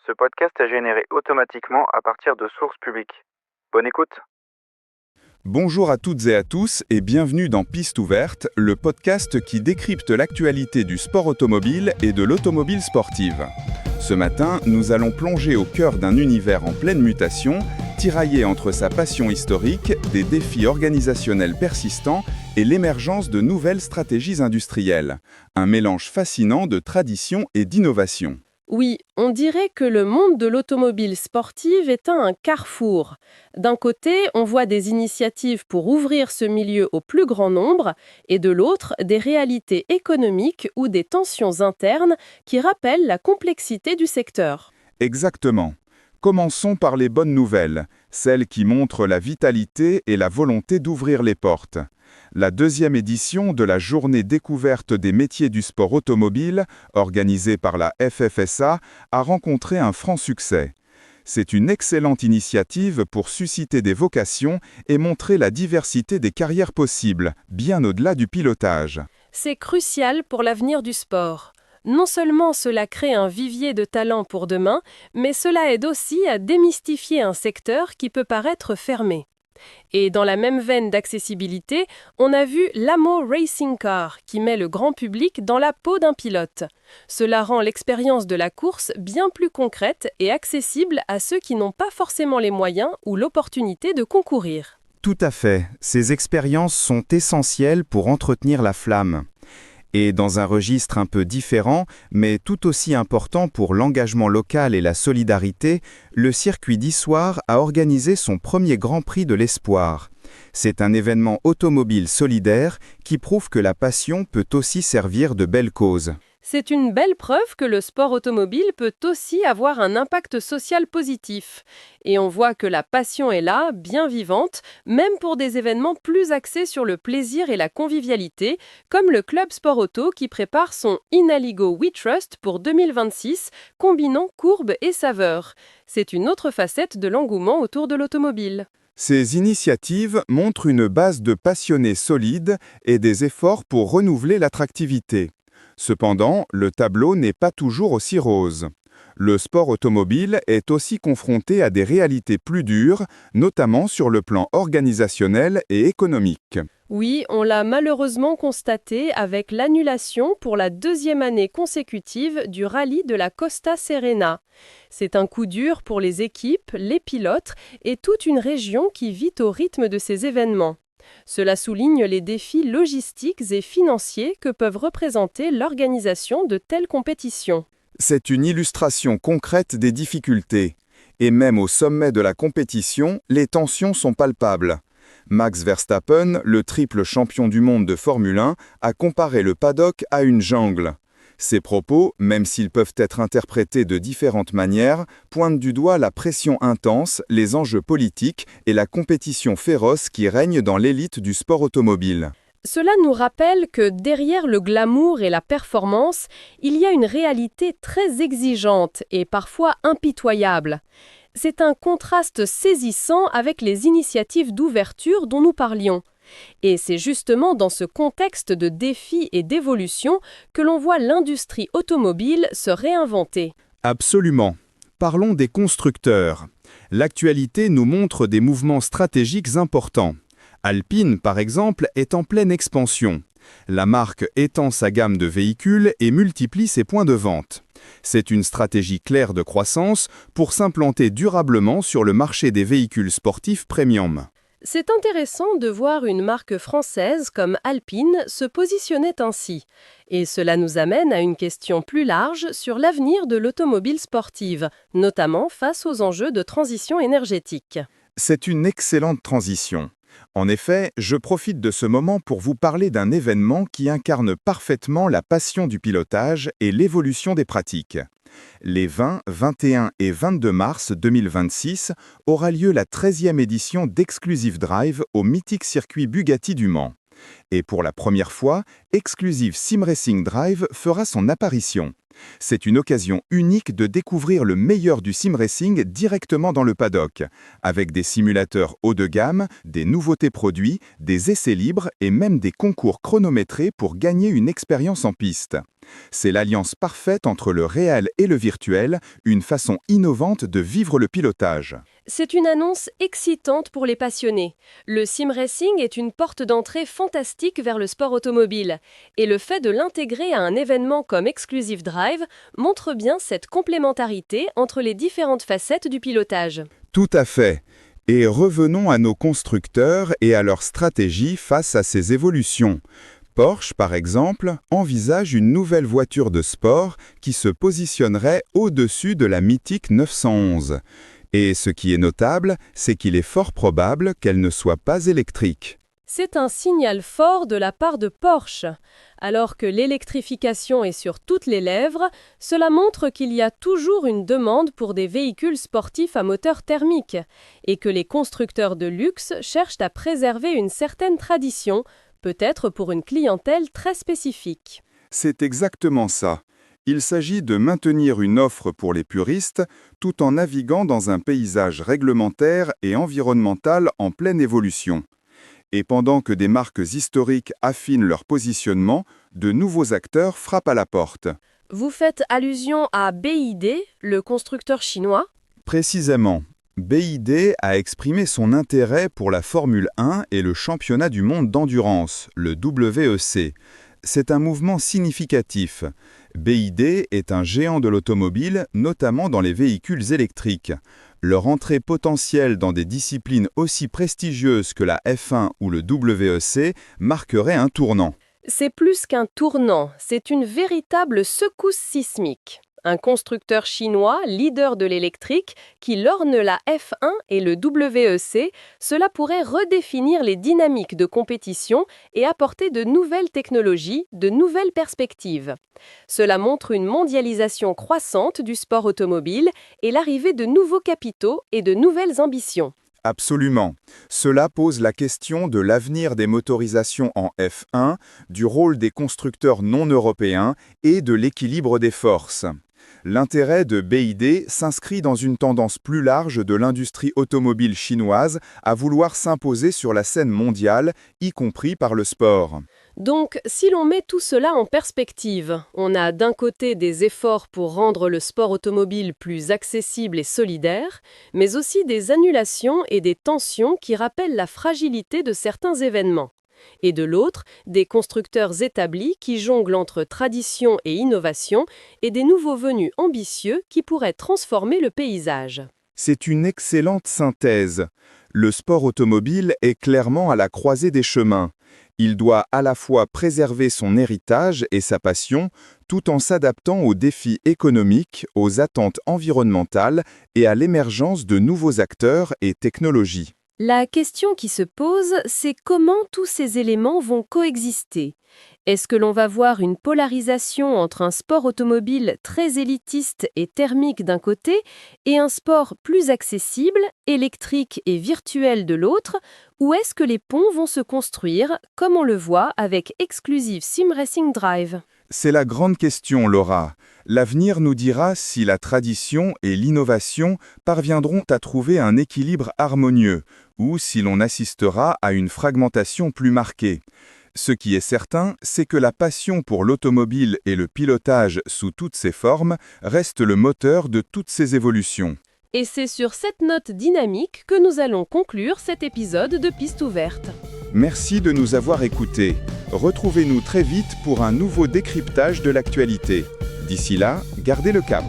Ce podcast est généré automatiquement à partir de sources publiques. Bonne écoute. Bonjour à toutes et à tous et bienvenue dans Piste ouverte, le podcast qui décrypte l'actualité du sport automobile et de l'automobile sportive. Ce matin, nous allons plonger au cœur d'un univers en pleine mutation, tiraillé entre sa passion historique, des défis organisationnels persistants et l'émergence de nouvelles stratégies industrielles. Un mélange fascinant de tradition et d'innovation. Oui, on dirait que le monde de l'automobile sportive est un carrefour. D'un côté, on voit des initiatives pour ouvrir ce milieu au plus grand nombre, et de l'autre, des réalités économiques ou des tensions internes qui rappellent la complexité du secteur. Exactement. Commençons par les bonnes nouvelles, celles qui montrent la vitalité et la volonté d'ouvrir les portes. La deuxième édition de la Journée découverte des métiers du sport automobile, organisée par la FFSA, a rencontré un franc succès. C'est une excellente initiative pour susciter des vocations et montrer la diversité des carrières possibles, bien au-delà du pilotage. C'est crucial pour l'avenir du sport. Non seulement cela crée un vivier de talents pour demain, mais cela aide aussi à démystifier un secteur qui peut paraître fermé. Et dans la même veine d'accessibilité, on a vu l'AMO Racing Car qui met le grand public dans la peau d'un pilote. Cela rend l'expérience de la course bien plus concrète et accessible à ceux qui n'ont pas forcément les moyens ou l'opportunité de concourir. Tout à fait. Ces expériences sont essentielles pour entretenir la flamme. Et dans un registre un peu différent, mais tout aussi important pour l'engagement local et la solidarité, le circuit d'Issoire a organisé son premier Grand Prix de l'Espoir. C'est un événement automobile solidaire qui prouve que la passion peut aussi servir de belle cause. C'est une belle preuve que le sport automobile peut aussi avoir un impact social positif. Et on voit que la passion est là, bien vivante, même pour des événements plus axés sur le plaisir et la convivialité, comme le Club Sport Auto qui prépare son Inaligo We Trust pour 2026, combinant courbe et saveur. C'est une autre facette de l'engouement autour de l'automobile. Ces initiatives montrent une base de passionnés solides et des efforts pour renouveler l'attractivité. Cependant, le tableau n'est pas toujours aussi rose. Le sport automobile est aussi confronté à des réalités plus dures, notamment sur le plan organisationnel et économique. Oui, on l'a malheureusement constaté avec l'annulation pour la deuxième année consécutive du rallye de la Costa Serena. C'est un coup dur pour les équipes, les pilotes et toute une région qui vit au rythme de ces événements. Cela souligne les défis logistiques et financiers que peuvent représenter l'organisation de telles compétitions. C'est une illustration concrète des difficultés. Et même au sommet de la compétition, les tensions sont palpables. Max Verstappen, le triple champion du monde de Formule 1, a comparé le paddock à une jungle. Ces propos, même s'ils peuvent être interprétés de différentes manières, pointent du doigt la pression intense, les enjeux politiques et la compétition féroce qui règne dans l'élite du sport automobile. Cela nous rappelle que derrière le glamour et la performance, il y a une réalité très exigeante et parfois impitoyable. C'est un contraste saisissant avec les initiatives d'ouverture dont nous parlions. Et c'est justement dans ce contexte de défis et d'évolution que l'on voit l'industrie automobile se réinventer. Absolument. Parlons des constructeurs. L'actualité nous montre des mouvements stratégiques importants. Alpine, par exemple, est en pleine expansion. La marque étend sa gamme de véhicules et multiplie ses points de vente. C'est une stratégie claire de croissance pour s'implanter durablement sur le marché des véhicules sportifs premium. C'est intéressant de voir une marque française comme Alpine se positionner ainsi. Et cela nous amène à une question plus large sur l'avenir de l'automobile sportive, notamment face aux enjeux de transition énergétique. C'est une excellente transition. En effet, je profite de ce moment pour vous parler d'un événement qui incarne parfaitement la passion du pilotage et l'évolution des pratiques. Les 20, 21 et 22 mars 2026 aura lieu la 13e édition d'Exclusive Drive au mythique circuit Bugatti du Mans. Et pour la première fois, Exclusive Sim Racing Drive fera son apparition. C'est une occasion unique de découvrir le meilleur du sim racing directement dans le paddock, avec des simulateurs haut de gamme, des nouveautés produits, des essais libres et même des concours chronométrés pour gagner une expérience en piste. C'est l'alliance parfaite entre le réel et le virtuel, une façon innovante de vivre le pilotage. C'est une annonce excitante pour les passionnés. Le sim racing est une porte d'entrée fantastique vers le sport automobile. Et le fait de l'intégrer à un événement comme Exclusive Drive montre bien cette complémentarité entre les différentes facettes du pilotage. Tout à fait. Et revenons à nos constructeurs et à leur stratégie face à ces évolutions. Porsche, par exemple, envisage une nouvelle voiture de sport qui se positionnerait au-dessus de la mythique 911. Et ce qui est notable, c'est qu'il est fort probable qu'elle ne soit pas électrique. C'est un signal fort de la part de Porsche. Alors que l'électrification est sur toutes les lèvres, cela montre qu'il y a toujours une demande pour des véhicules sportifs à moteur thermique et que les constructeurs de luxe cherchent à préserver une certaine tradition, peut-être pour une clientèle très spécifique. C'est exactement ça. Il s'agit de maintenir une offre pour les puristes tout en naviguant dans un paysage réglementaire et environnemental en pleine évolution. Et pendant que des marques historiques affinent leur positionnement, de nouveaux acteurs frappent à la porte. Vous faites allusion à BYD, le constructeur chinois ? Précisément. BYD a exprimé son intérêt pour la Formule 1 et le championnat du monde d'endurance, le WEC. C'est un mouvement significatif. BYD est un géant de l'automobile, notamment dans les véhicules électriques. Leur entrée potentielle dans des disciplines aussi prestigieuses que la F1 ou le WEC marquerait un tournant. C'est plus qu'un tournant, c'est une véritable secousse sismique. Un constructeur chinois, leader de l'électrique, qui lorne la F1 et le WEC, cela pourrait redéfinir les dynamiques de compétition et apporter de nouvelles technologies, de nouvelles perspectives. Cela montre une mondialisation croissante du sport automobile et l'arrivée de nouveaux capitaux et de nouvelles ambitions. Absolument. Cela pose la question de l'avenir des motorisations en F1, du rôle des constructeurs non européens et de l'équilibre des forces. L'intérêt de BYD s'inscrit dans une tendance plus large de l'industrie automobile chinoise à vouloir s'imposer sur la scène mondiale, y compris par le sport. Donc, si l'on met tout cela en perspective, on a d'un côté des efforts pour rendre le sport automobile plus accessible et solidaire, mais aussi des annulations et des tensions qui rappellent la fragilité de certains événements. Et de l'autre, des constructeurs établis qui jonglent entre tradition et innovation et des nouveaux venus ambitieux qui pourraient transformer le paysage. C'est une excellente synthèse. Le sport automobile est clairement à la croisée des chemins. Il doit à la fois préserver son héritage et sa passion, tout en s'adaptant aux défis économiques, aux attentes environnementales et à l'émergence de nouveaux acteurs et technologies. La question qui se pose, c'est comment tous ces éléments vont coexister. Est-ce que l'on va voir une polarisation entre un sport automobile très élitiste et thermique d'un côté et un sport plus accessible, électrique et virtuel de l'autre, ou est-ce que les ponts vont se construire, comme on le voit avec Exclusive Sim Racing Drive ? C'est la grande question, Laura. L'avenir nous dira si la tradition et l'innovation parviendront à trouver un équilibre harmonieux, ou si l'on assistera à une fragmentation plus marquée. Ce qui est certain, c'est que la passion pour l'automobile et le pilotage sous toutes ses formes reste le moteur de toutes ces évolutions. Et c'est sur cette note dynamique que nous allons conclure cet épisode de Piste ouverte. Merci de nous avoir écoutés. Retrouvez-nous très vite pour un nouveau décryptage de l'actualité. D'ici là, gardez le cap.